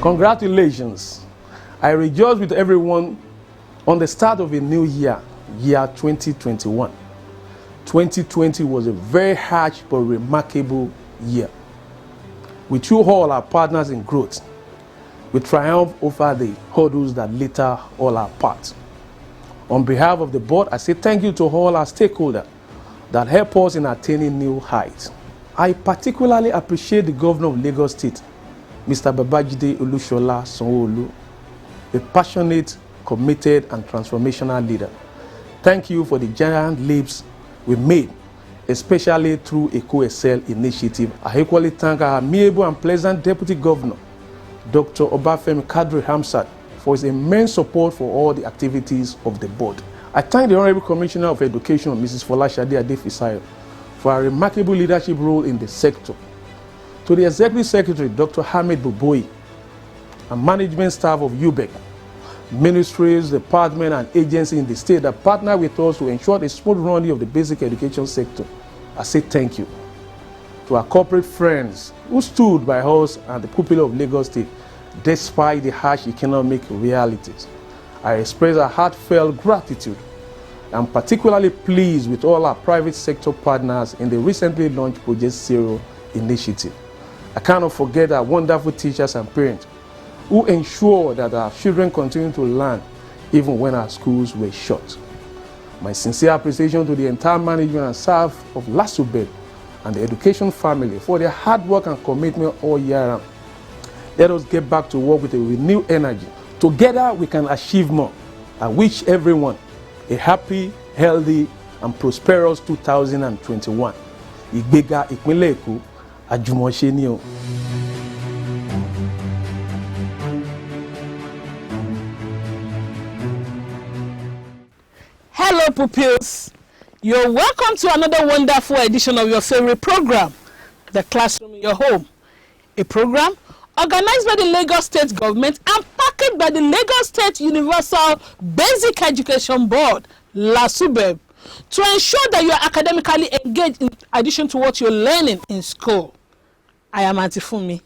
Congratulations. I rejoice with everyone on the start of a new year, year 2021. 2020 was a very harsh but remarkable year. With you all our partners in growth, we triumph over the hurdles that later all our paths. On behalf of the board, I say thank you to all our stakeholders that help us in attaining new heights. I particularly appreciate the Governor of Lagos State, Mr. Babajide Olusola Sanwo-Olu, a passionate, committed, and transformational leader. Thank you for the giant leaps we made, especially through Eco-Excel initiative. I equally thank our amiable and pleasant Deputy Governor, Dr. Obafemi Kadri Hamzat, for his immense support for all the activities of the board. I thank the Honorable Commissioner of Education, Mrs. Folashade Adefisayo, for her remarkable leadership role in the sector. To the Executive Secretary, Dr. Hamid Boboyi, and management staff of UBEC, ministries, departments, and agencies in the state that partner with us to ensure the smooth running of the basic education sector, I say thank you. To our corporate friends who stood by us and the people of Lagos State despite the harsh economic realities, I express our heartfelt gratitude. I'm particularly pleased with all our private sector partners in the recently launched Project Zero initiative. I cannot forget our wonderful teachers and parents who ensure that our children continue to learn even when our schools were shut. My sincere appreciation to the entire management and staff of LASUBEB and the education family for their hard work and commitment all year round. Let us get back to work with a renewed energy. Together we can achieve more. I wish everyone a happy, healthy, and prosperous 2021. Ìgbéga ìpínlẹ̀ Èkó, àjùmọ̀ṣe ni o. Hello pupils, you're welcome to another wonderful edition of your favorite program, The Classroom in Your Home, a program organized by the Lagos State Government and packaged by the Lagos State Universal Basic Education Board, LASUBEB, to ensure that you are academically engaged in addition to what you're learning in school. I am Auntie Fumi,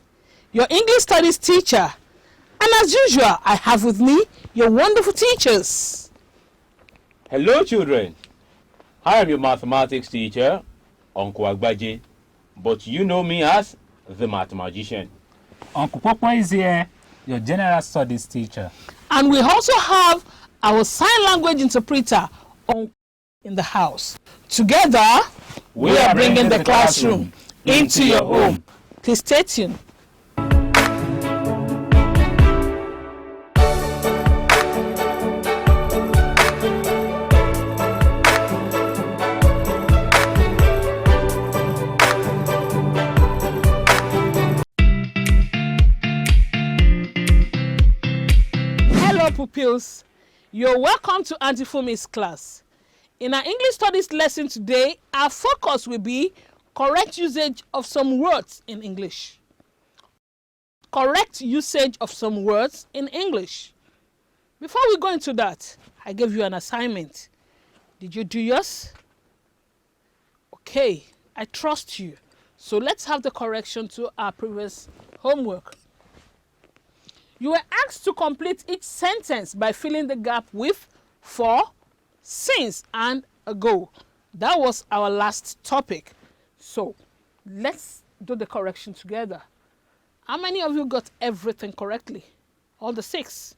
your English Studies teacher, and as usual, I have with me your wonderful teachers. Hello children, I am your mathematics teacher, Uncle Agbaje, but you know me as the Mathemagician. Uncle Popo is here, your general studies teacher. And we also have our sign language interpreter in the house. Together, we are bringing the classroom into your home. Please stay tuned. Hello pupils, you're welcome to Auntie Fumi's class. In our English Studies lesson today, our focus will be correct usage of some words in English. Correct usage of some words in English. Before we go into that, I gave you an assignment. Did you do yours? Okay, I trust you. So let's have the correction to our previous homework. You were asked to complete each sentence by filling the gap with for, since, and ago. That was our last topic. So let's do the correction together. How many of you got everything correctly? All the 6?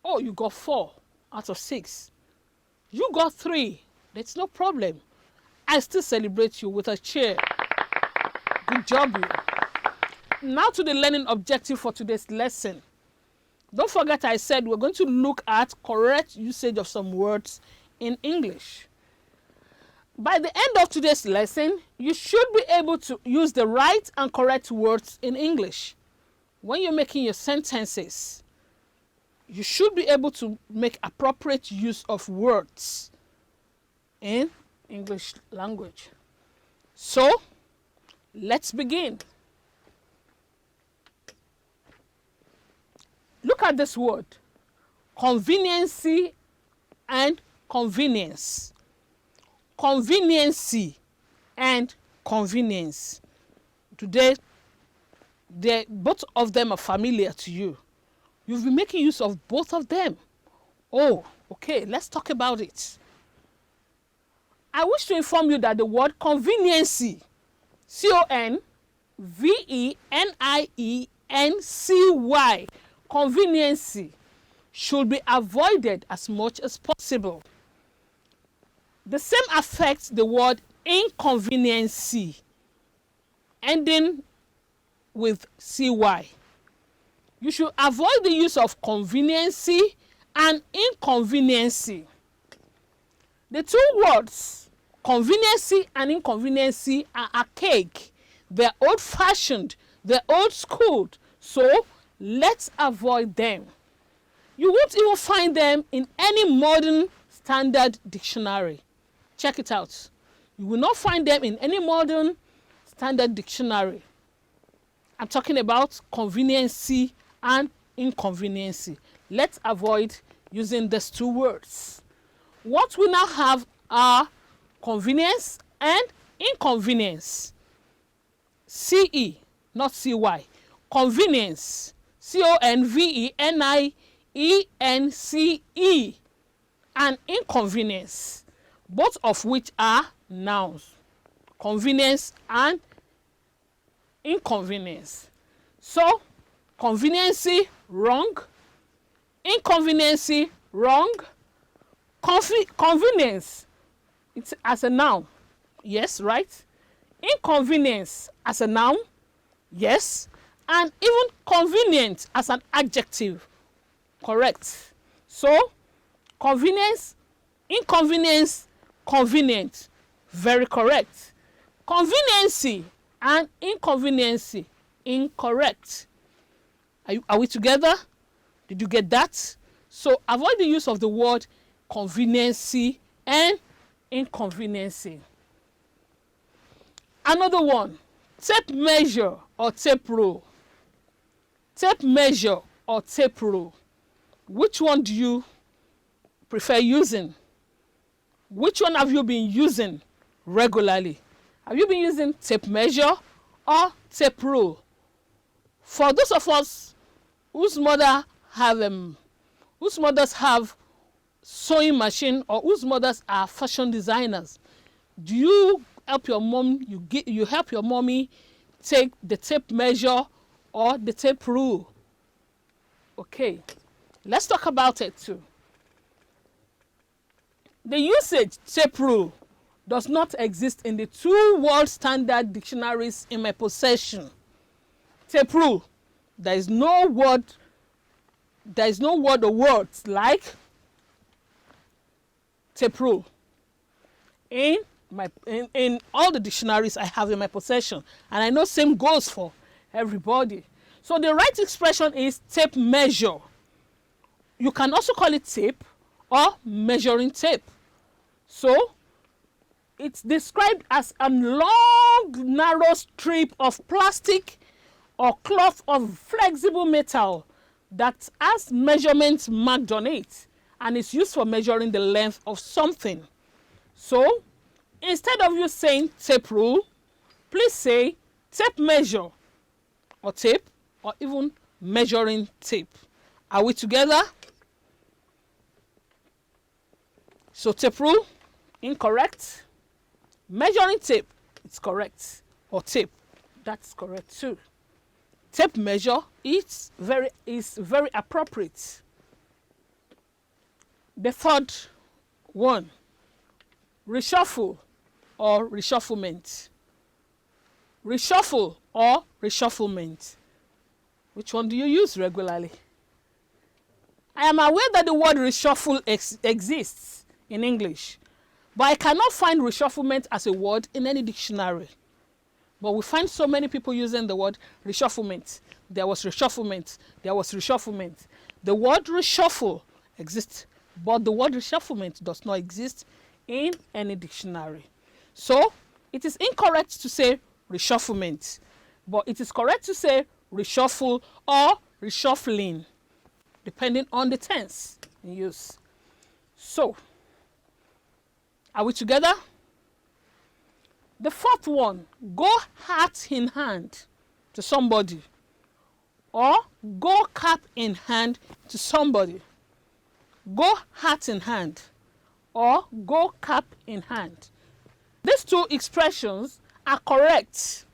Oh, you got 4 out of 6. You got 3. That's no problem. I still celebrate you with a cheer. Good job, you. Now to the learning objective for today's lesson. Don't forget I said we're going to look at correct usage of some words in English. By the end of today's lesson, you should be able to use the right and correct words in English. When you're making your sentences, you should be able to make appropriate use of words in English language. So, let's begin. Look at this word, conveniency and convenience. Conveniency and convenience. Today, both of them are familiar to you. You've been making use of both of them. Oh, okay, let's talk about it. I wish to inform you that the word conveniency, C-O-N-V-E-N-I-E-N-C-Y, conveniency, should be avoided as much as possible. The same affects the word inconveniency, ending with CY. You should avoid the use of conveniency and inconveniency. The two words, conveniency and inconveniency, are archaic. They're old-fashioned. They're old-schooled. So let's avoid them. You won't even find them in any modern standard dictionary. Check it out. You will not find them in any modern standard dictionary. I'm talking about conveniency and inconveniency. Let's avoid using these two words. What we now have are convenience and inconvenience. CE, not CY. Convenience, CONVENIENCE, and inconvenience, both of which are nouns. Convenience and inconvenience. So, conveniency, wrong. Inconveniency, wrong. Convenience, it's as a noun. Yes, right? Inconvenience as a noun. Yes. And even convenient as an adjective. Correct. So, convenience, inconvenience, convenient. Very correct. Conveniency and inconveniency, incorrect. Are we together? Did you get that? So avoid the use of the word conveniency and inconveniency. Another one, tape measure or tape rule. Tape measure or tape rule. Which one do you prefer using? Which one have you been using regularly? Have you been using tape measure or tape rule? For those of us whose mothers have sewing machine, or whose mothers are fashion designers, do you help your mom? You help your mommy take the tape measure or the tape rule? Okay, let's talk about it too. The usage tape rule does not exist in the two world standard dictionaries in my possession. Tape rule, there is no word or words like tape rule in all the dictionaries I have in my possession, and I know same goes for everybody. So the right expression is tape measure. You can also call it tape or measuring tape. So it's described as a long, narrow strip of plastic or cloth of flexible metal that has measurements marked on it and is used for measuring the length of something. So instead of you saying tape rule, please say tape measure or tape, or even measuring tape. Are we together? So tape rule, incorrect. Measuring tape, it's correct. Or tape, that's correct too. Tape measure is very appropriate. The third one, reshuffle or reshufflement. Reshuffle or reshufflement. Which one do you use regularly? I am aware that the word reshuffle exists in English, but I cannot find reshufflement as a word in any dictionary. But we find so many people using the word reshufflement. There was reshufflement. There was reshufflement. The word reshuffle exists, but the word reshufflement does not exist in any dictionary. So it is incorrect to say reshufflement, but it is correct to say reshuffle or reshuffling, depending on the tense in use. So, are we together? The fourth one, go hat in hand to somebody. or go cap in hand to somebody. Go hat in hand or go cap in hand. These two expressions are correct.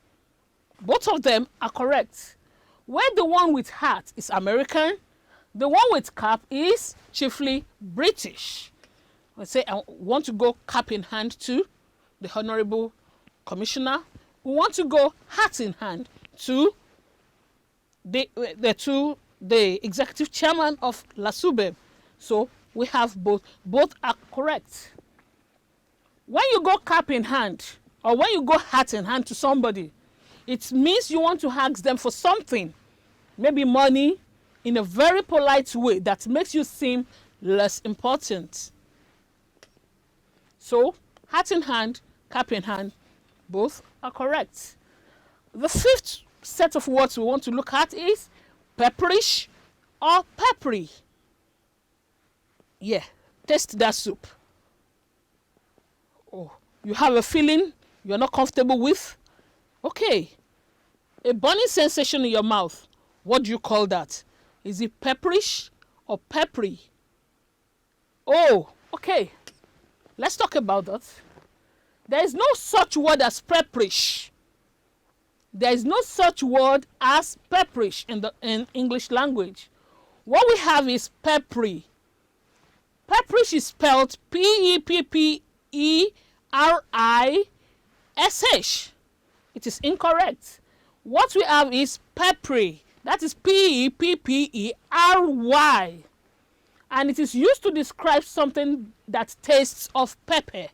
Both of them are correct. Where the one with hat is American, the one with cap is chiefly British. I say I want to go cap in hand to the Honorable Commissioner. We want to go hat in hand to the Executive Chairman of LASUBEB. So we have both. Both are correct. When you go cap in hand or when you go hat in hand to somebody, it means you want to ask them for something, maybe money, in a very polite way that makes you seem less important. So, hat in hand, cap in hand, both are correct. The fifth set of words we want to look at is pepperish or peppery. Yeah, taste that soup. Oh, you have a feeling you're not comfortable with? Okay, a burning sensation in your mouth. What do you call that? Is it pepperish or peppery? Oh, okay. Let's talk about that. There is no such word as pepperish. There is no such word as pepperish in English language. What we have is peppery. Pepperish is spelled P-E-P-P-E-R-I-S-H. It is incorrect. What we have is peppery. That is P-E-P-P-E-R-Y. And it is used to describe something that tastes of pepper.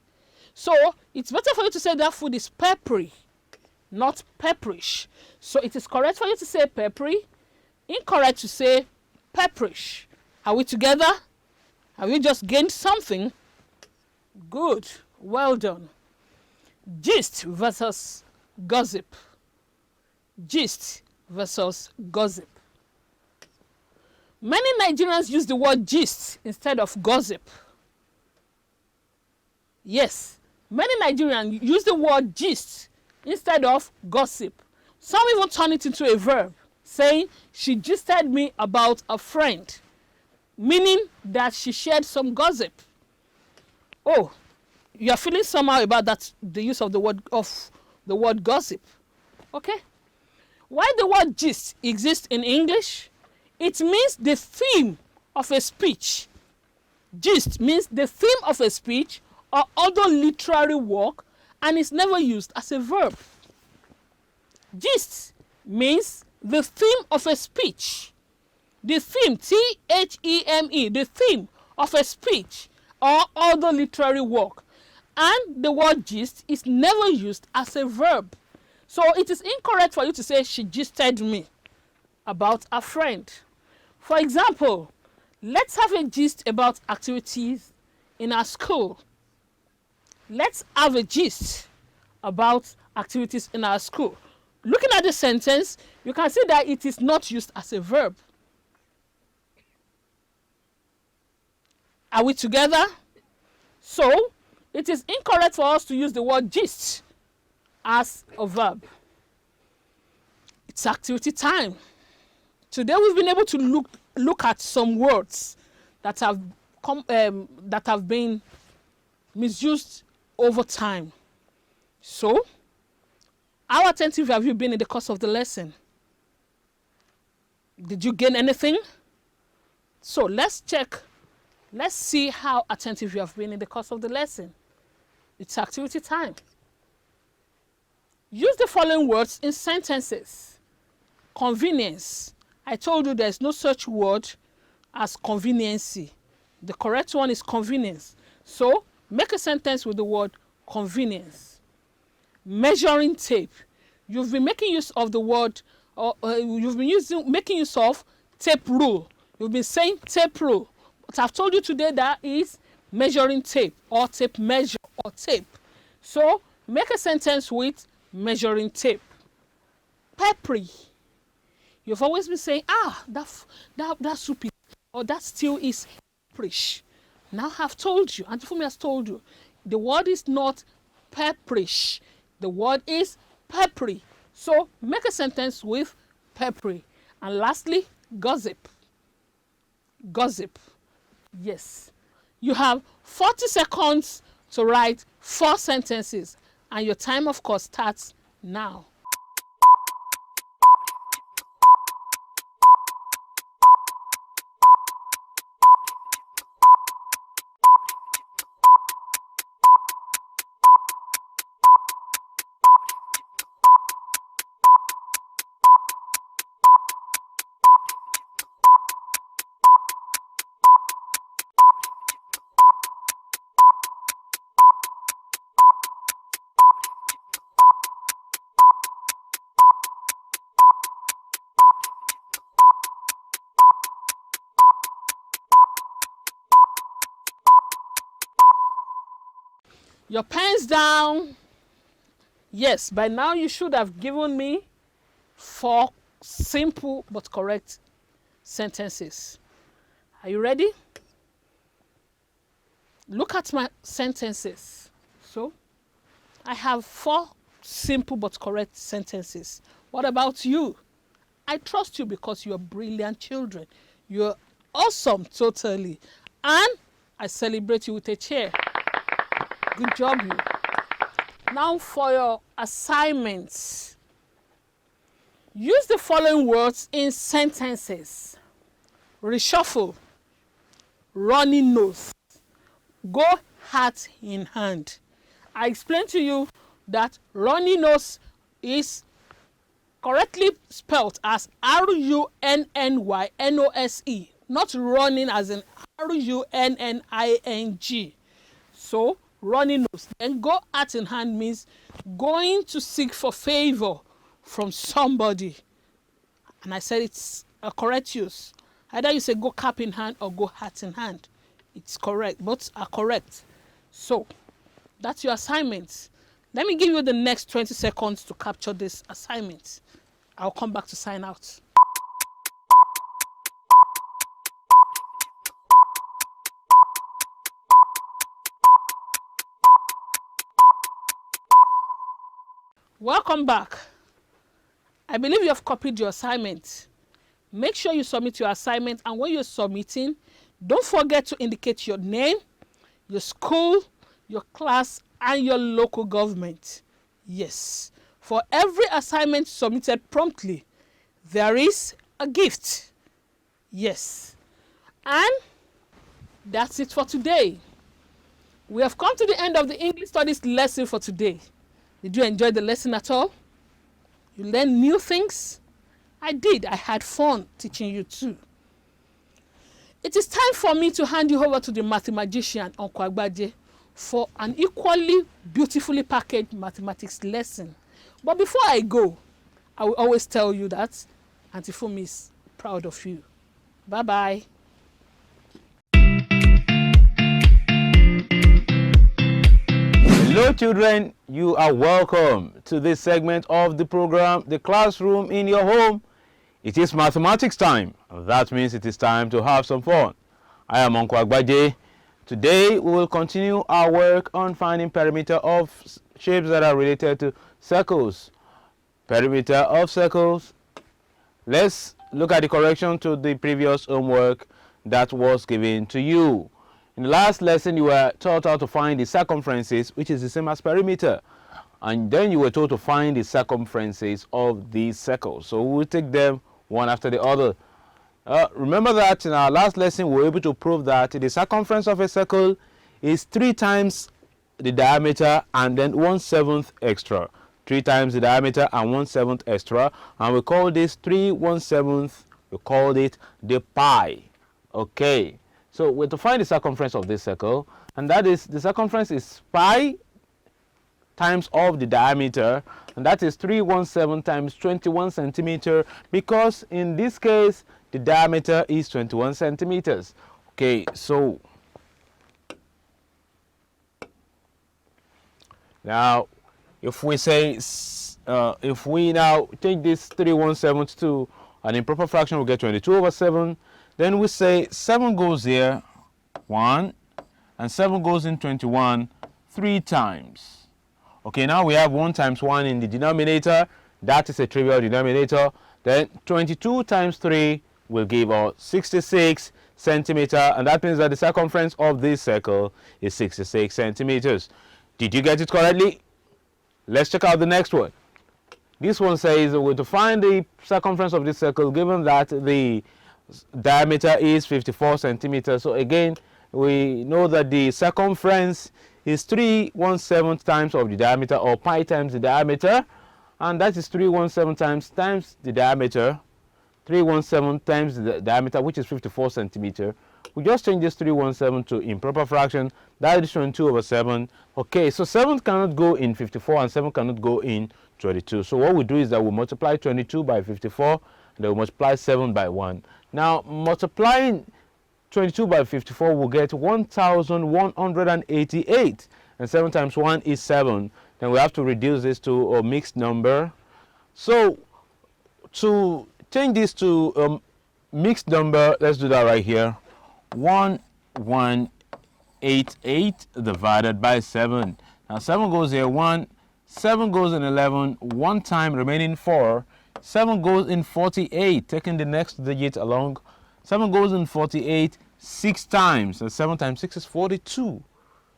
So it's better for you to say that food is peppery, not pepperish. So it is correct for you to say peppery, incorrect to say pepperish. Are we together? Have you just gained something? Good. Well done. Gist versus gossip. Gist versus gossip. Many Nigerians use the word gist instead of gossip. Yes, many Nigerians use the word gist instead of gossip. Some even turn it into a verb, saying, she gisted me about a friend, meaning that she shared some gossip. Oh, you are feeling somehow about that, the use of the word gossip. Okay? Why the word gist exists in English? It means the theme of a speech. Gist means the theme of a speech or other literary work, and is never used as a verb. Gist means the theme of a speech. The theme, T-H-E-M-E, the theme of a speech or other literary work. And the word gist is never used as a verb. So it is incorrect for you to say, she gisted me about a friend. For example, let's have a gist about activities in our school. Let's have a gist about activities in our school. Looking at the sentence, you can see that it is not used as a verb. Are we together? So, it is incorrect for us to use the word gist as a verb. It's activity time. Today we've been able to look at some words that have been misused over time. So, how attentive have you been in the course of the lesson? Did you gain anything? So let's check. Let's see how attentive you have been in the course of the lesson. It's activity time. Use the following words in sentences. Convenience. I told you there's no such word as conveniency. The correct one is convenience. So make a sentence with the word convenience. Measuring tape. You've been making use of the word, making use of tape rule. You've been saying tape rule. But I've told you today that is measuring tape or tape measure or tape. So make a sentence with measuring tape. Peppery. You've always been saying, that soup is, or that stew is pepperish. Now I've told you, Auntie Fumi has told you, the word is not pepperish. The word is peppery. So make a sentence with peppery. And lastly, gossip. Gossip. Yes. You have 40 seconds to write 4 sentences, and your time, of course, starts now. Your pens down. Yes, by now you should have given me 4 simple but correct sentences. Are you ready? Look at my sentences. So, I have 4 simple but correct sentences. What about you? I trust you because you're brilliant children. You're awesome, totally. And I celebrate you with a cheer. Good job, you. Now for your assignments. Use the following words in sentences. Reshuffle, runny nose, go hat in hand. I explained to you that runny nose is correctly spelled as R-U-N-N-Y-N-O-S-E, not running as in R-U-N-N-I-N-G. So, running nose. Then go hat in hand means going to seek for favor from somebody. And I said it's a correct use. Either you say go cap in hand or go hat in hand. It's correct. Both are correct. So, that's your assignment. Let me give you the next 20 seconds to capture this assignment. I'll come back to sign out. Welcome back. I believe you have copied your assignment. Make sure you submit your assignment, and when you're submitting, don't forget to indicate your name, your school, your class, and your local government. Yes, for every assignment submitted promptly, there is a gift. Yes, and that's it for today. We have come to the end of the English Studies lesson for today. Did you enjoy the lesson at all? You learned new things? I did. I had fun teaching you too. It is time for me to hand you over to the mathematician, Uncle Agbaje, for an equally beautifully packaged mathematics lesson. But before I go, I will always tell you that Auntie Fumi is proud of you. Bye-bye. Hello children, you are welcome to this segment of the program, The Classroom in Your Home. It is mathematics time. That means it is time to have some fun. I am Uncle Agbaje. Today we will continue our work on finding perimeter of shapes that are related to circles. Perimeter of circles. Let's look at the correction to the previous homework that was given to you. In the last lesson, you were taught how to find the circumferences, which is the same as perimeter. And then you were told to find the circumferences of these circles. So we'll take them one after the other. Remember that in our last lesson, we were able to prove that the circumference of a circle is 3 times the diameter and then 1/7 extra. 3 times the diameter and 1/7 extra. And we call this 3/1/7, we called it the pi. Okay. So we're to find the circumference of this circle, and that is, the circumference is pi times of the diameter, and that is 3/1/7 times 21 centimeter, because in this case the diameter is 21 centimeters. Okay, so now if we say if we now take this 3/1/7 to an improper fraction, we'll get 22/7. Then we say 7 goes here, 1, and 7 goes in 21 3 times. Okay, now we have 1 times 1 in the denominator. That is a trivial denominator. Then 22 times 3 will give us 66 centimeter, and that means that the circumference of this circle is 66 centimeters. Did you get it correctly? Let's check out the next one. This one says we're to find the circumference of this circle given that the diameter is 54 centimeters. So again, we know that the circumference is 3/1/7 times of the diameter, or pi times the diameter, and that is 3/1/7 times the diameter, 3/1/7 times the diameter, which is 54 centimeter. We just change this 3/1/7 to improper fraction. That is 22/7. Okay, so 7 cannot go in 54 and 7 cannot go in 22. So what we do is that we multiply 22 by 54 and then we multiply 7 by 1. Now multiplying 22 by 54 will get 1188, and 7 times 1 is 7. Then we have to reduce this to a mixed number. So to change this to a mixed number, let's do that right here. 1188 divided by 7. Now 7 goes here, 1, 7 goes in 11, 1 time remaining 4, 7 goes in 48, taking the next digit along. 7 goes in 48 6 times, and 7 times 6 is 42.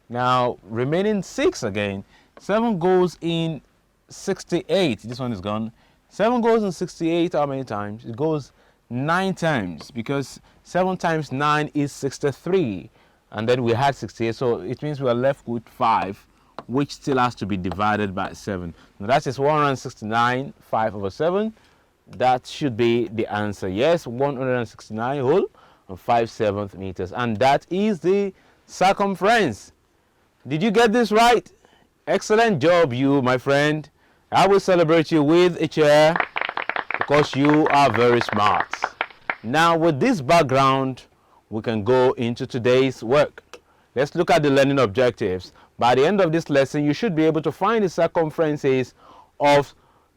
Now remaining 6 again. 7 goes in 68, this one is gone. 7 goes in 68 how many times? It goes 9 times, because 7 times 9 is 63, and then we had 68, so it means we are left with 5, which still has to be divided by 7. Now that is 169, 5/7. That should be the answer. Yes, 169 whole and 5/7 meters, and that is the circumference. Did you get this right? Excellent job, you, my friend. I will celebrate you with a chair because you are very smart. Now with this background, we can go into today's work. Let's look at the learning objectives. By the end of this lesson, you should be able to find the circumferences of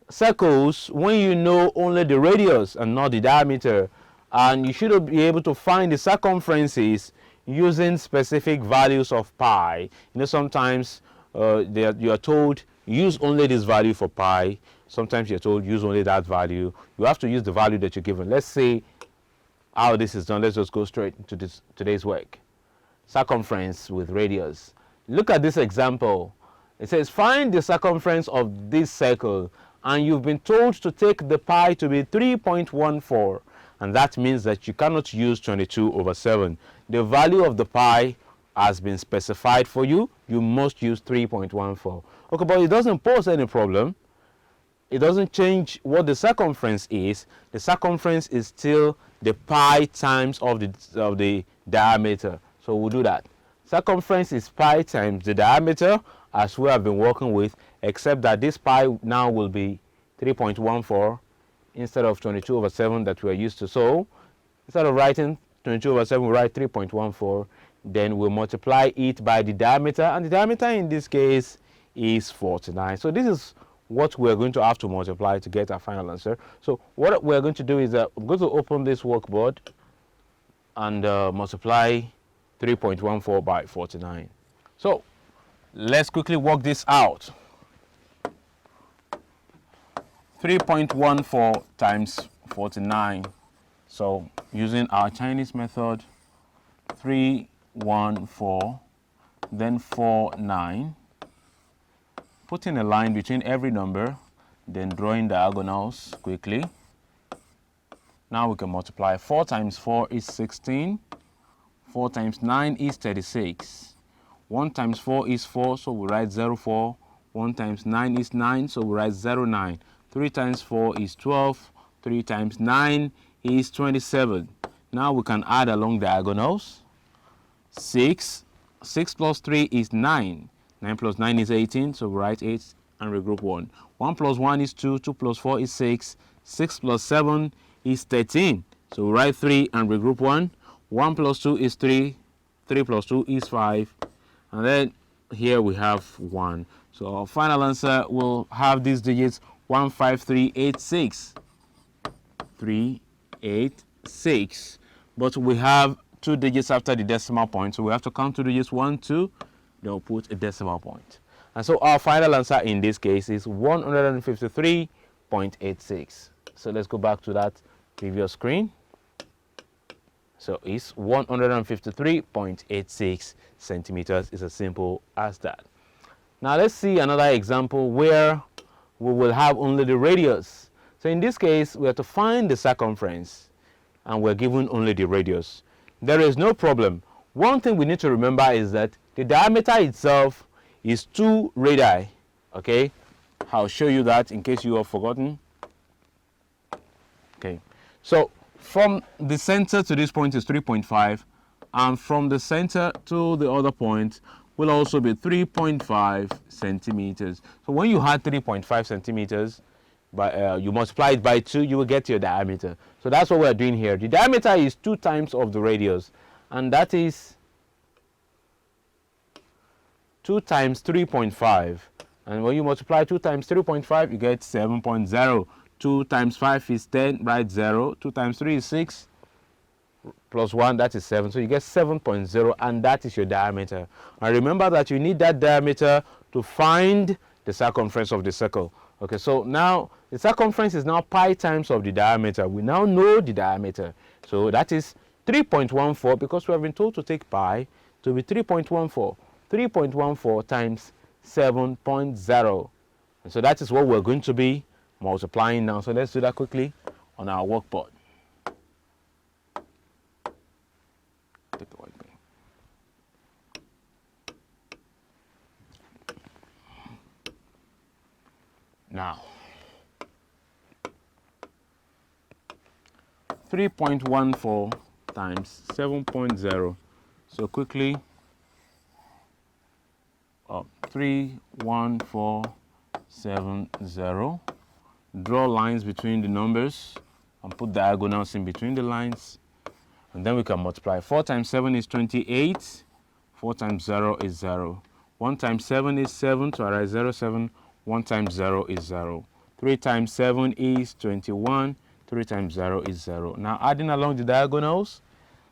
circles when you know only the radius and not the diameter. And you should be able to find the circumferences using specific values of pi. You know, sometimes you are told use only this value for pi. Sometimes you're told use only that value. You have to use the value that you're given. Let's see how this is done. Let's just go straight into today's work. Circumference with radius. Look at this example. It says find the circumference of this circle, and you've been told to take the pi to be 3.14, and that means that you cannot use 22/7. The value of the pi has been specified for you. You must use 3.14. Okay, but it doesn't pose any problem. It doesn't change what the circumference is. The circumference is still the pi times of the diameter. So we'll do that. Circumference is pi times the diameter, as we have been working with, except that this pi now will be 3.14 instead of 22/7 that we are used to. So instead of writing 22/7, we write 3.14. Then we multiply it by the diameter, and the diameter in this case is 49. So this is what we're going to have to multiply to get our final answer. So what we're going to do is that I'm going to open this workboard and multiply 3.14 by 49. So let's quickly work this out. 3.14 times 49. So using our Chinese method, 314, then 49. Putting a line between every number, then drawing diagonals quickly. Now we can multiply. 4 times 4 is 16. 4 times 9 is 36. 1 times 4 is 4, so we write 04. 1 times 9 is 9, so we write 09. 3 times 4 is 12. 3 times 9 is 27. Now we can add along diagonals. 6 plus 3 is 9. 9 plus 9 is 18, so we write 8 and regroup 1. 1 plus 1 is 2. 2 plus 4 is 6. 6 plus 7 is 13, so we write 3 and regroup 1. 1 plus 2 is 3. 3 plus 2 is 5. And then here we have 1. So our final answer will have these digits 15386. 386. But we have 2 digits after the decimal point, so we have to count 2 digits, 1, 2, then we'll put a decimal point. And so our final answer in this case is 153.86. So let's go back to that previous screen. So it's 153.86 centimeters. It's as simple as that. Now let's see another example where we will have only the radius. So in this case, we have to find the circumference and we're given only the radius. There is no problem. One thing we need to remember is that the diameter itself is 2 radii. Okay, I'll show you that in case you have forgotten. Okay, so from the center to this point is 3.5, and from the center to the other point will also be 3.5 centimeters. So when you had 3.5 centimeters, you multiply it by 2, you will get your diameter. So that's what we're doing here. The diameter is 2 times of the radius, and that is 2 times 3.5. And when you multiply 2 times 3.5, you get 7.0. 2 times 5 is 10, right? 0. 2 times 3 is 6. Plus 1, that is 7. So you get 7.0, and that is your diameter. And remember that you need that diameter to find the circumference of the circle. Okay, so now the circumference is now pi times of the diameter. We now know the diameter. So that is 3.14, because we have been told to take pi to be 3.14. 3.14 times 7.0. And so that is what we're going to be multiplying now. So let's do that quickly on our workboard. Take the white pen. Now, 3.14 times 7.0. So quickly, 31470. Draw lines between the numbers and put diagonals in between the lines, and then we can multiply. 4 times 7 is 28. 4 times 0 is 0. 1 times 7 is 7. To write 0, 7. 1 times 0 is 0. 3 times 7 is 21. 3 times 0 is 0. Now adding along the diagonals,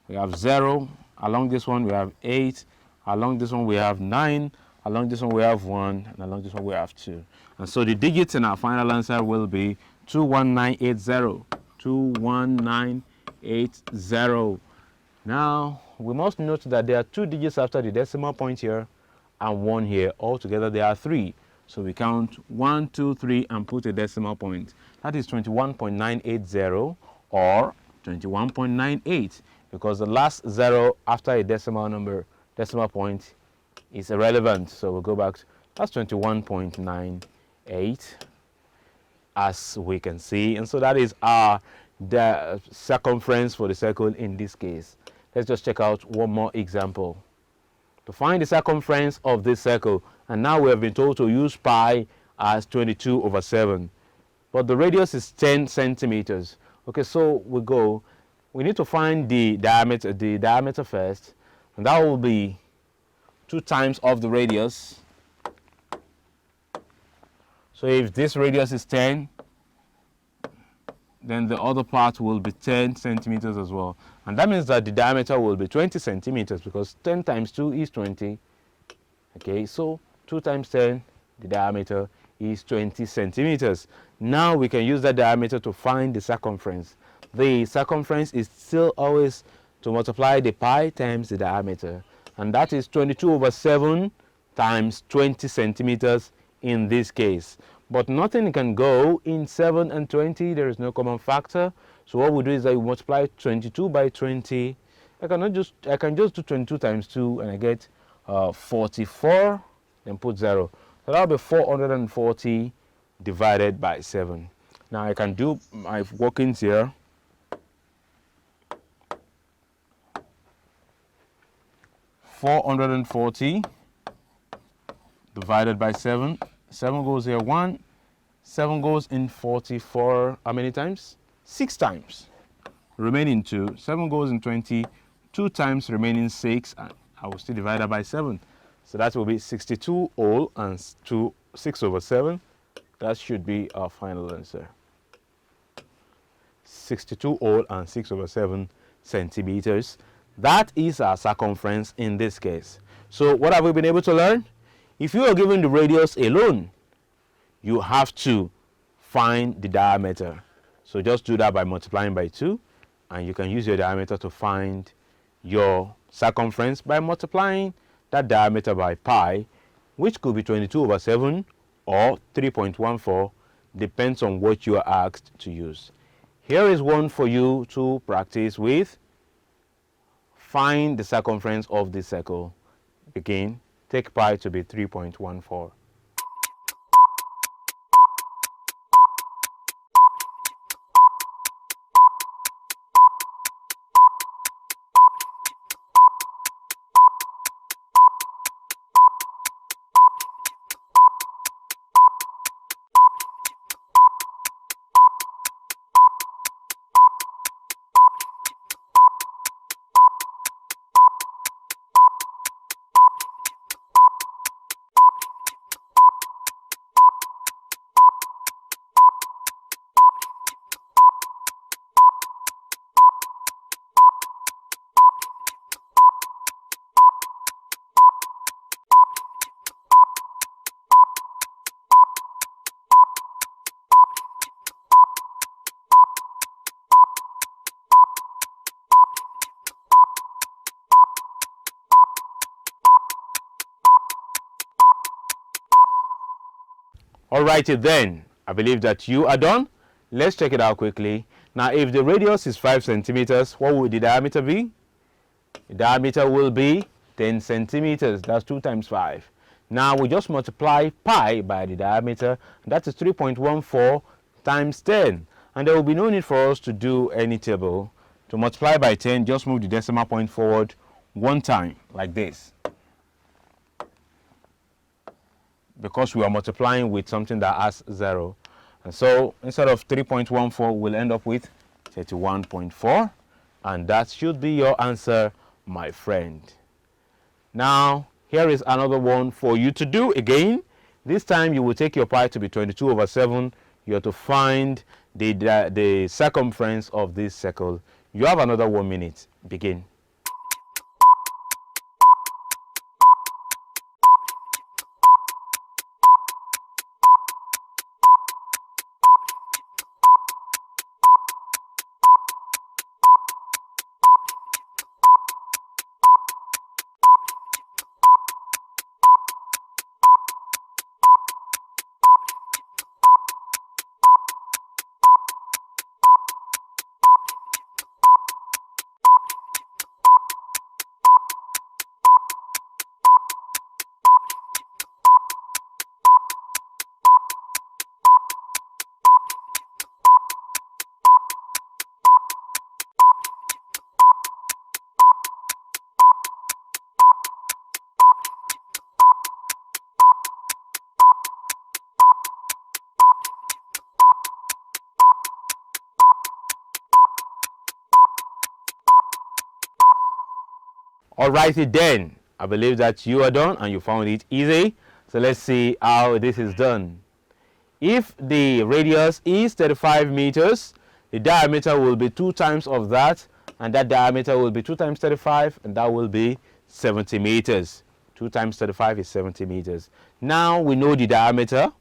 we have 0. Along this one we have 8. Along this one we have 9. Along this one we have 1, and along this one we have 2. And so the digits in our final answer will be 21980. 21980. Now we must note that there are 2 digits after the decimal point here and 1 here. Altogether there are 3. So we count 1, 2, 3 and put a decimal point. That is 21.980 or 21.98, because the last 0 after a decimal point is irrelevant. So we'll go back. That's 21.98, as we can see. And so that is the circumference for the circle in this case. Let's just check out one more example. To find the circumference of this circle, and now we have been told to use pi as 22/7. But the radius is 10 centimeters. Okay, so we need to find the diameter first, and that will be 2 times of the radius. So if this radius is 10, then the other part will be 10 centimeters as well. And that means that the diameter will be 20 centimeters, because 10 times 2 is 20. Okay, so 2 times 10, the diameter is 20 centimeters. Now we can use that diameter to find the circumference. The circumference is still always to multiply the pi times the diameter. And that is 22/7 times 20 centimeters in this case. But nothing can go in 7 and 20. There is no common factor. So what we do is that we multiply 22 by 20. I can just do 22 times 2 and I get 44, then put 0. So that will be 440 divided by 7. Now I can do my workings here. $440 divided by 7. 7 goes here 1. 7 goes in 44. How many times? 6 times. Remaining 2. 7 goes in 20. 2 times remaining 6. And I will still divide that by 7. So that will be 62 whole and 6/7. That should be our final answer. 62 whole and 6/7 centimeters. That is our circumference in this case. So what have we been able to learn? If you are given the radius alone, you have to find the diameter. So just do that by multiplying by 2, and you can use your diameter to find your circumference by multiplying that diameter by pi, which could be 22/7 or 3.14, depends on what you are asked to use. Here is one for you to practice with. Find the circumference of this circle. Again, take pi to be 3.14. Alrighty then, I believe that you are done. Let's check it out quickly. Now, if the radius is 5 centimeters, what would the diameter be? The diameter will be 10 centimeters. That's 2 times 5. Now, we just multiply pi by the diameter. That is 3.14 times 10. And there will be no need for us to do any table. To multiply by 10, just move the decimal point forward 1 time, like this. Because we are multiplying with something that has 0. And so instead of 3.14, we'll end up with 31.4. And that should be your answer, my friend. Now, here is another one for you to do again. This time you will take your pi to be 22/7. You have to find the circumference of this circle. You have another 1 minute. Begin. Alrighty then, I believe that you are done and you found it easy. So let's see how this is done. If the radius is 35 meters, the diameter will be 2 times of that, and that diameter will be 2 times 35, and that will be 70 meters. 2 times 35 is 70 meters. Now we know the diameter,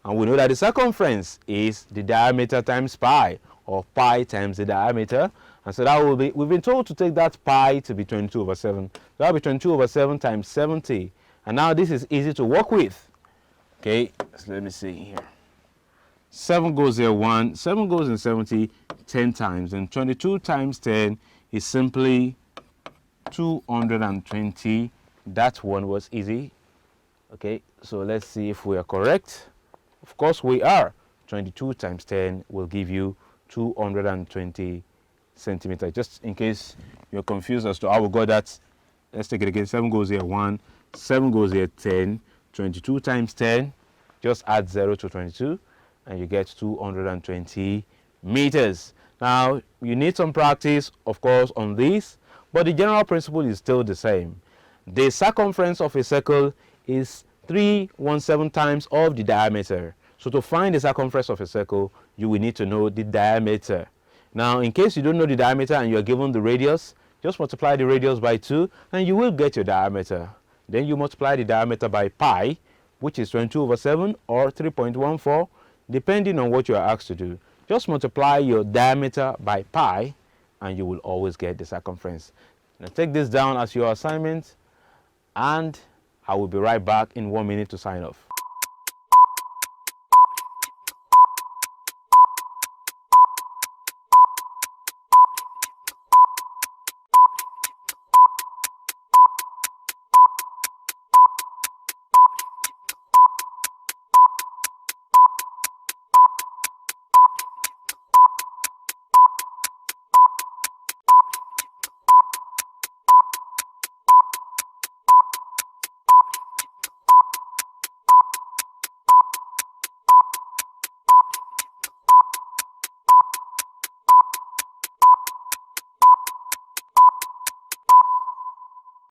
and we know that the circumference is the diameter times pi, or pi times the diameter. And so that will be, we've been told to take that pi to be 22/7. That will be 22/7 times 70. And now this is easy to work with. Okay, so let me see here. 7 goes there 1, 7 goes in 70 10 times. And 22 times 10 is simply 220. That one was easy. Okay, so let's see if we are correct. Of course we are. 22 times 10 will give you 220 centimeters. Just in case you're confused as to how we got that, let's take it again. 7 goes here 1, 7 goes here 10, 22 times 10, just add 0 to 22 and you get 220 meters. Now you need some practice, of course, on this, but the general principle is still the same. The circumference of a circle is 317 times of the diameter. So to find the circumference of a circle, you will need to know the diameter. Now, in case you don't know the diameter and you are given the radius, just multiply the radius by 2 and you will get your diameter. Then you multiply the diameter by pi, which is 22/7 or 3.14, depending on what you are asked to do. Just multiply your diameter by pi and you will always get the circumference. Now take this down as your assignment and I will be right back in 1 minute to sign off.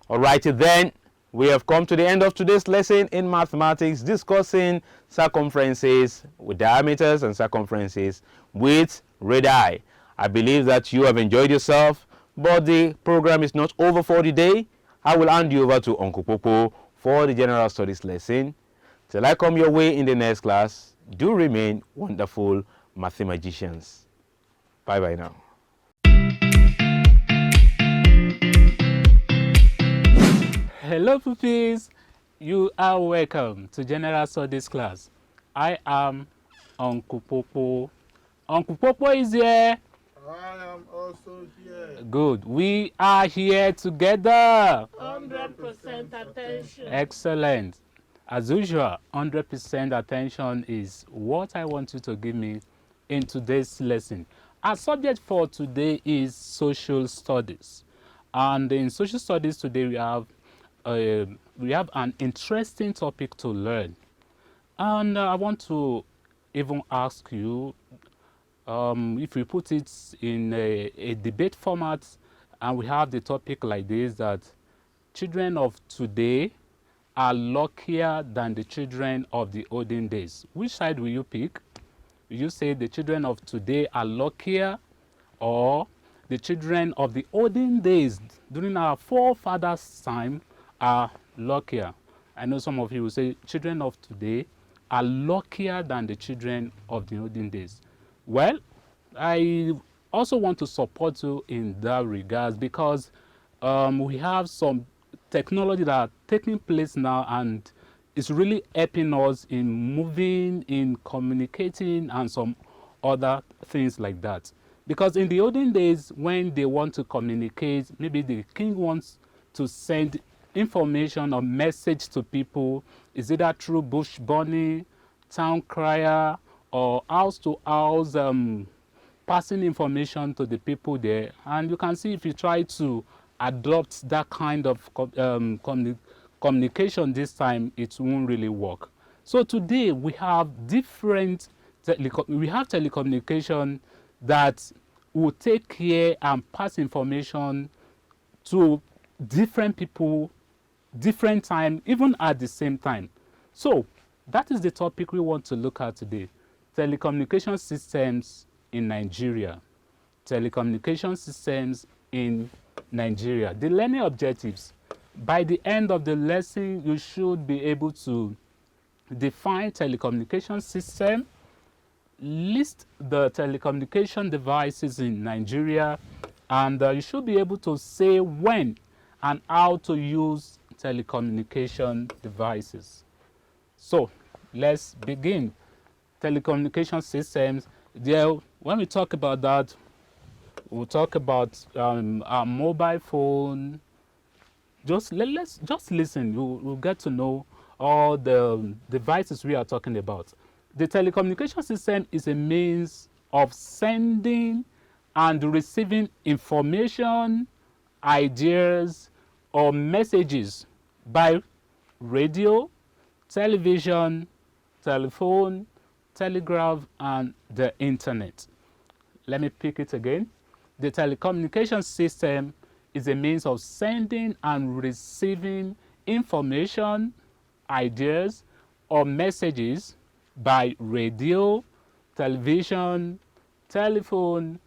Alrighty then, we have come to the end of today's lesson in mathematics, discussing circumferences with diameters and circumferences with radii. I believe that you have enjoyed yourself, but the program is not over for the day. I will hand you over to Uncle Popo for the general studies lesson. Till I come your way in the next class, do remain wonderful mathematicians. Bye bye now. Hello pupils, you are welcome to General Studies class. I am Uncle Popo. Uncle Popo is here. I am also here. Good, we are here together. 100% attention. Excellent. As usual, 100% attention is what I want you to give me in today's lesson. Our subject for today is social studies. And in social studies today we have an interesting topic to learn. And I want to even ask you, if we put it in a debate format and we have the topic like this, that children of today are luckier than the children of the olden days. Which side will you pick? Will you say the children of today are luckier, or the children of the olden days during our forefathers' time are luckier? I know some of you will say children of today are luckier than the children of the olden days. Well, I also want to support you in that regards, because we have some technology that are taking place now, and it's really helping us in moving, in communicating, and some other things like that. Because in the olden days, when they want to communicate, maybe the king wants to send information or message to people, is either through bush bunny, town crier, or house to house, passing information to the people there. And you can see, if you try to adopt that kind of communication this time, it won't really work. So today we have different telecommunication that will take care and pass information to different people, different time, even at the same time. So that is the topic we want to look at today: telecommunication systems in Nigeria. Telecommunication systems in Nigeria. The learning objectives: by the end of the lesson, you should be able to define telecommunication system, list the telecommunication devices in Nigeria, and you should be able to say when and how to use telecommunication devices. So let's begin. Telecommunication systems. There, when we talk about that, we'll talk about our mobile phone. Let's just listen. We'll get to know all the devices we are talking about. The telecommunication system is a means of sending and receiving information, ideas, or messages by radio, television, telephone, telegraph, and the internet. Let me pick it again. The telecommunication system is a means of sending and receiving information, ideas, or messages by radio, television, telephone,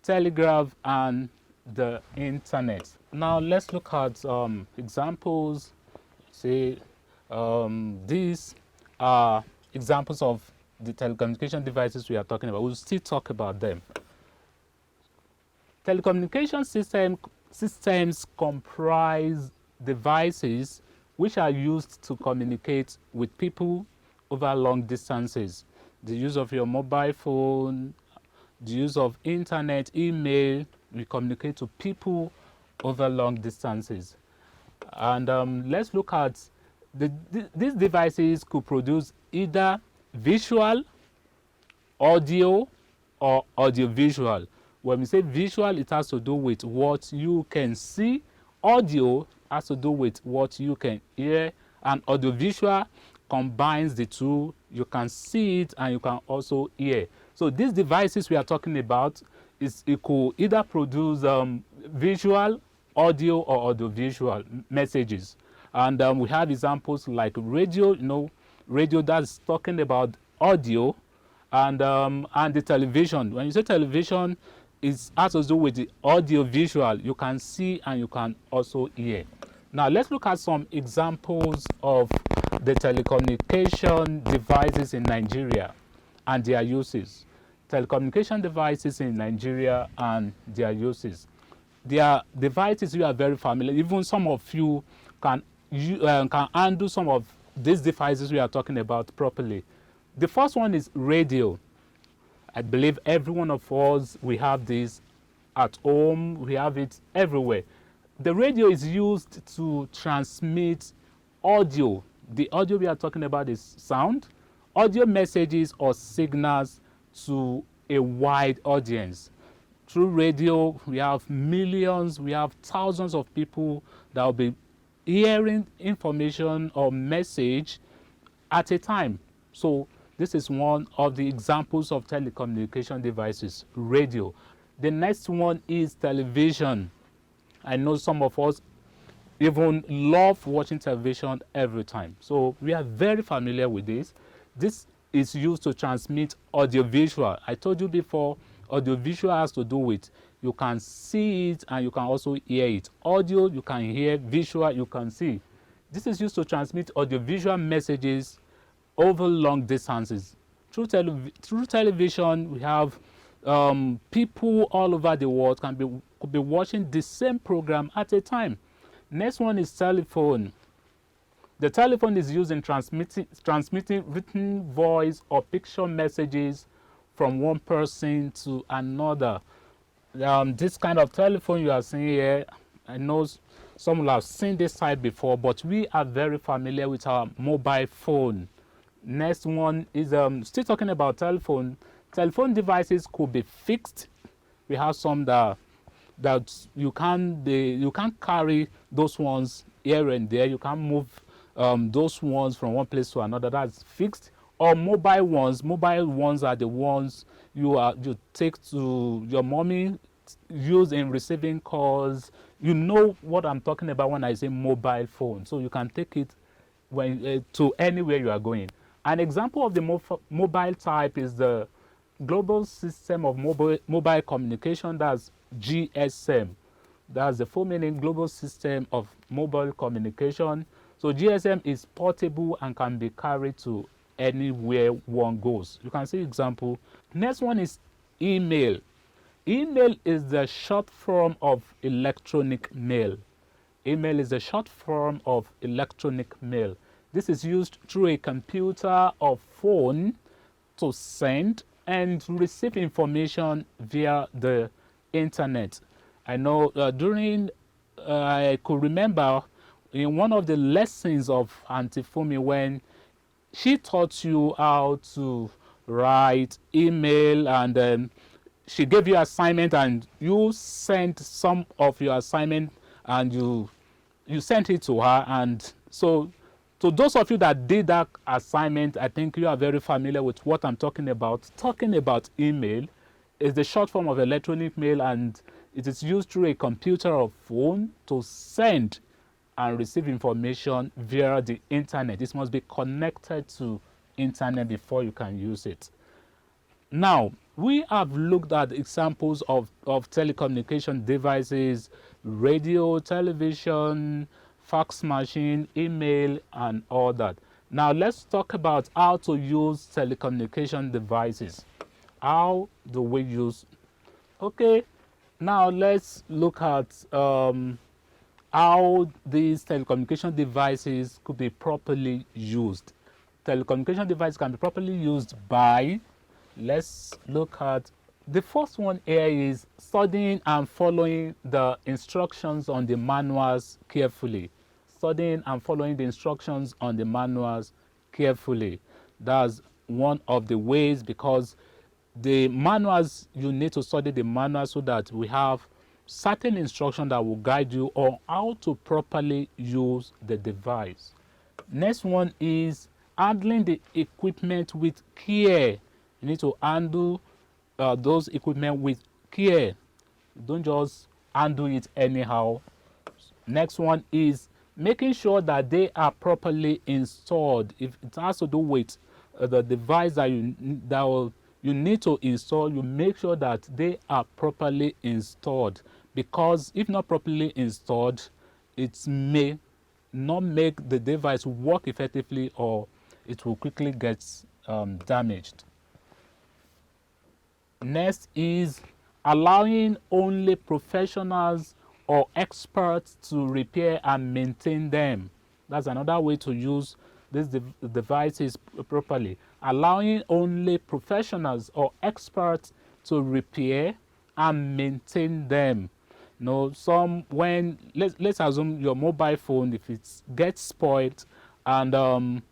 telegraph, and the internet. Now let's look at examples. Say these are examples of the telecommunication devices we are talking about. We'll still talk about them. Telecommunication systems comprise devices which are used to communicate with people over long distances. The use of your mobile phone, the use of internet, email, we communicate to people over long distances. And let's look at these devices could produce either visual, audio, or audiovisual. When we say visual, it has to do with what you can see. Audio has to do with what you can hear. And audiovisual combines the two. You can see it and you can also hear. So these devices we are talking about, it could either produce visual, audio, or audiovisual messages. And we have examples like radio, radio that's talking about audio, and the television. When you say television, it has to do with the audio visual. You can see and you can also hear. Now let's look at some examples of the telecommunication devices in Nigeria and their uses. Telecommunication devices in Nigeria and their uses. They are devices you are very familiar. Even some of you can handle some of these devices we are talking about properly. The first one is radio. I believe every one of us, we have this at home, we have it everywhere. The radio is used to transmit audio. The audio we are talking about is sound, audio messages or signals to a wide audience. Through radio, we have millions, we have thousands of people that will be hearing information or message at a time. So this is one of the examples of telecommunication devices, radio. The next one is television. I know some of us even love watching television every time. So we are very familiar with this. This is used to transmit audiovisual. I told you before, audiovisual has to do with you can see it and you can also hear it. Audio, you can hear, visual, you can see. This is used to transmit audiovisual messages over long distances. Through television, we have people all over the world could be watching the same program at a time. Next one is telephone. The telephone is used in transmitting written voice or picture messages from one person to another. This kind of telephone you are seeing here, I know some will have seen this side before, but we are very familiar with our mobile phone. Next one is still talking about telephone. Telephone devices could be fixed. We have some that you can carry those ones here and there. You can move those ones from one place to another. That's fixed. Or mobile ones. Mobile ones are the ones you take to your mommy, use in receiving calls. You know what I'm talking about when I say mobile phone. So you can take it to anywhere you are going. An example of the mobile type is the Global System of Mobile Communication, that's GSM. That's the full meaning, Global System of Mobile Communication. So GSM is portable and can be carried to anywhere one goes. You can see example. Next one is email. Email is the short form of electronic mail. Email is the short form of electronic mail. This is used through a computer or phone to send and receive information via the internet. I know I could remember in one of the lessons of Auntie Fumi when she taught you how to write email, and she gave you assignment and you sent some of your assignment and you sent it to her. And so to those of you that did that assignment, I think you are very familiar with what I'm talking about. Talking about email is the short form of electronic mail, and it is used through a computer or phone to send and receive information via the internet. This must be connected to internet before you can use it. Now, we have looked at examples of telecommunication devices, radio, television, fax machine, email, and all that. Now let's talk about how to use telecommunication devices. How do we use? Okay, now let's look at how these telecommunication devices could be properly used. Telecommunication devices can be properly used by, let's look at, the first one here is studying and following the instructions on the manuals carefully. Studying and following the instructions on the manuals carefully. That's one of the ways, because the manuals, you need to study the manuals so that we have certain instruction that will guide you on how to properly use the device. Next one is handling the equipment with care. You need to handle those equipment with care. Don't just handle it anyhow. Next one is making sure that they are properly installed. If it has to do with the device that you need to install, you make sure that they are properly installed, because if not properly installed, it may not make the device work effectively, or it will quickly get damaged. Next is allowing only professionals or experts to repair and maintain them. That's another way to use these devices properly. Allowing only professionals or experts to repair and maintain them. When let's assume your mobile phone, if it gets spoiled and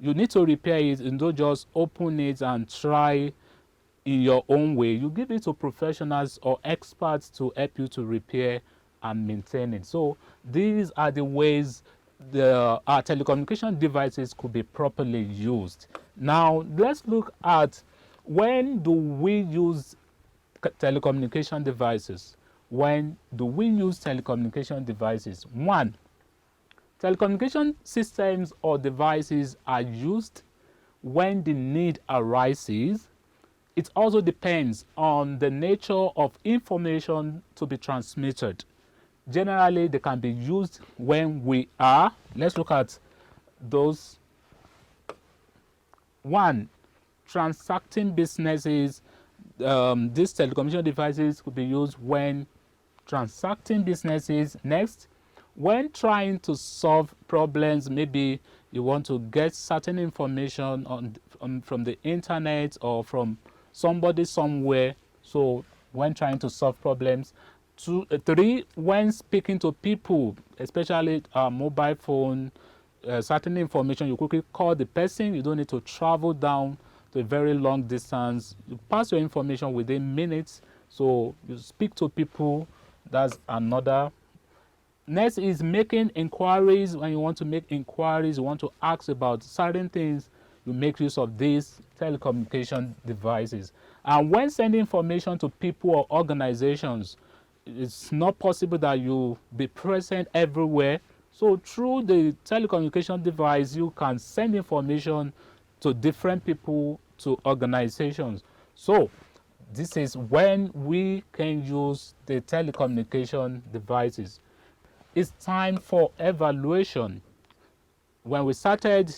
you need to repair it, and don't just open it and try in your own way. You give it to professionals or experts to help you to repair and maintain it. So these are the ways our telecommunication devices could be properly used. Now let's look at, when do we use telecommunication devices? When do we use telecommunication devices? One, telecommunication systems or devices are used when the need arises. It also depends on the nature of information to be transmitted. Generally, they can be used when we are, let's look at those. One, transacting businesses. These telecommunication devices could be used when transacting businesses. Next, when trying to solve problems, maybe you want to get certain information from the internet or from somebody somewhere. So when trying to solve problems. 3, when speaking to people, especially mobile phone, certain information, you quickly call the person. You don't need to travel down to a very long distance. You pass your information within minutes. So you speak to people. That's another. Next is making inquiries. When you want to make inquiries, you want to ask about certain things, you make use of these telecommunication devices. And when sending information to people or organizations, it's not possible that you be present everywhere. So through the telecommunication device, you can send information to different people, to organizations. So this is when we can use the telecommunication devices. It's time for evaluation. When we started,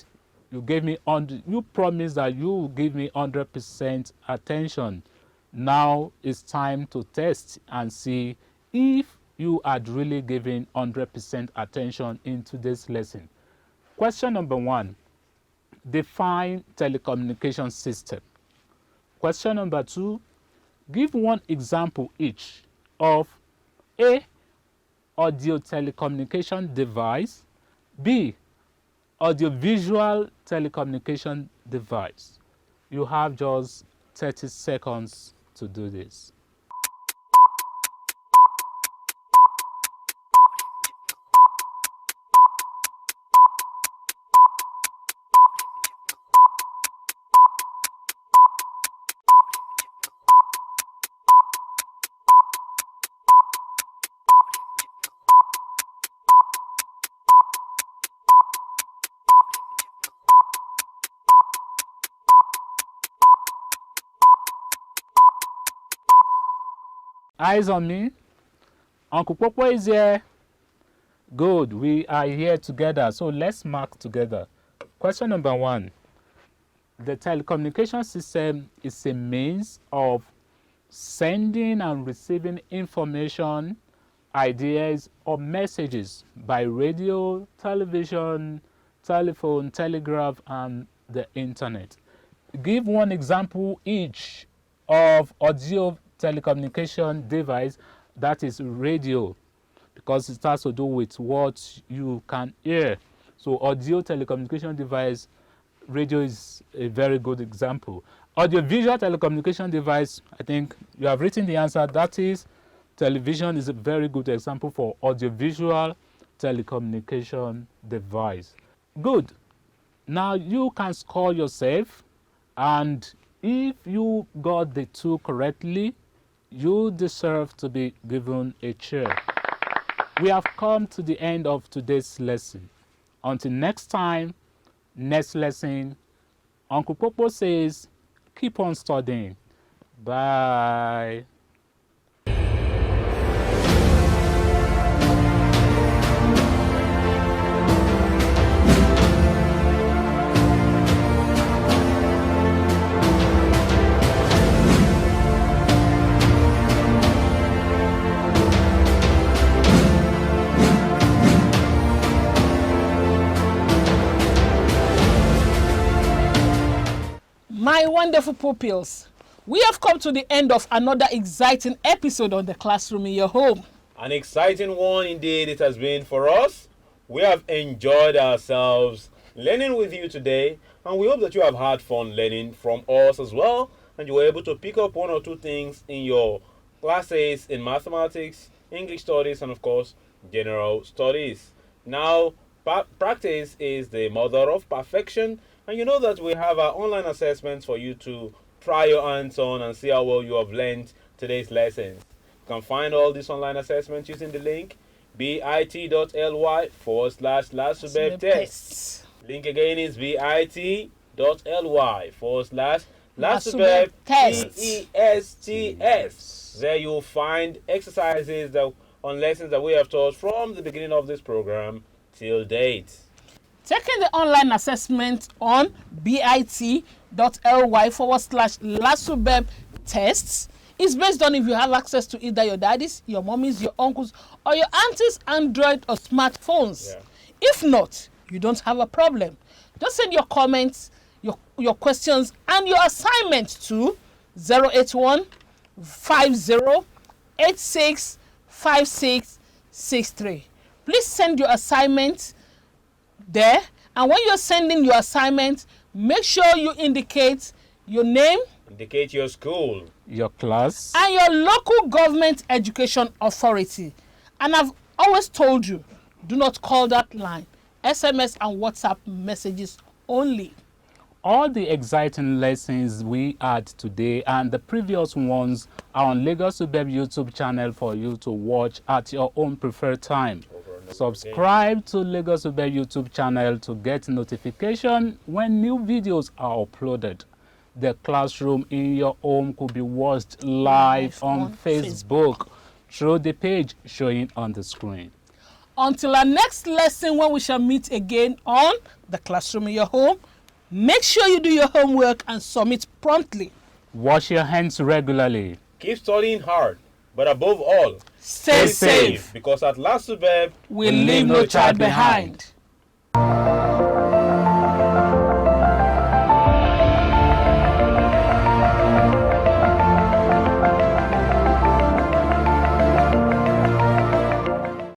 you promised that you will give me 100% attention. Now it's time to test and see if you are really giving 100% attention into this lesson. Question number 1, define telecommunication system. Question number 2, give one example each of A, audio telecommunication device, B, audiovisual telecommunication device. You have just 30 seconds to do this. Eyes on me. Uncle Popo is here. Good. We are here together. So let's mark together. Question number 1. The telecommunication system is a means of sending and receiving information, ideas, or messages by radio, television, telephone, telegraph, and the internet. Give one example each of audio telecommunication device, that is radio, because it has to do with what you can hear. So audio telecommunication device, radio is a very good example. Audiovisual telecommunication device, I think you have written the answer. That is, television is a very good example for audiovisual telecommunication device. Good. Now you can score yourself, and if you got the 2 correctly, you deserve to be given a chair. We have come to the end of today's lesson. Until next time, next lesson, Uncle Popo says, keep on studying. Bye. My wonderful pupils, we have come to the end of another exciting episode on the Classroom in Your Home. An exciting one indeed it has been for us. We have enjoyed ourselves learning with you today, and we hope that you have had fun learning from us as well, and you were able to pick up 1 or 2 things in your classes in mathematics, English studies, and of course, general studies. Now, practice is the mother of perfection, and you know that we have our online assessments for you to try your hands on and see how well you have learned today's lessons. You can find all these online assessments using the link bit.ly/LASUBEB test. Link again is bit.ly/LASUBEB TESTS. There you'll find exercises on lessons that we have taught from the beginning of this program till date. Taking the online assessment on bit.ly/LASUBEB tests is based on if you have access to either your daddy's, your mommy's, your uncle's, or your auntie's Android or smartphones. Yeah. If not, you don't have a problem. Just send your comments, your questions, and your assignments to 081 50 86 5663. Please send your assignments there, and when you're sending your assignment, make sure you indicate your name, indicate your school, your class, and your local government education authority. And I've always told you, do not call that line. SMS and WhatsApp messages only. All the exciting lessons we had today and the previous ones are on Lagos UBEB YouTube channel for you to watch at your own preferred time. Subscribe to Lagos UBEB YouTube channel to get notification when new videos are uploaded. The Classroom in Your Home could be watched live on Facebook through the page showing on the screen. Until our next lesson, when we shall meet again on the Classroom in Your Home, make sure you do your homework and submit promptly. Wash your hands regularly. Keep studying hard, but above all, Stay safe. Because at LASUBEB, We leave no child behind.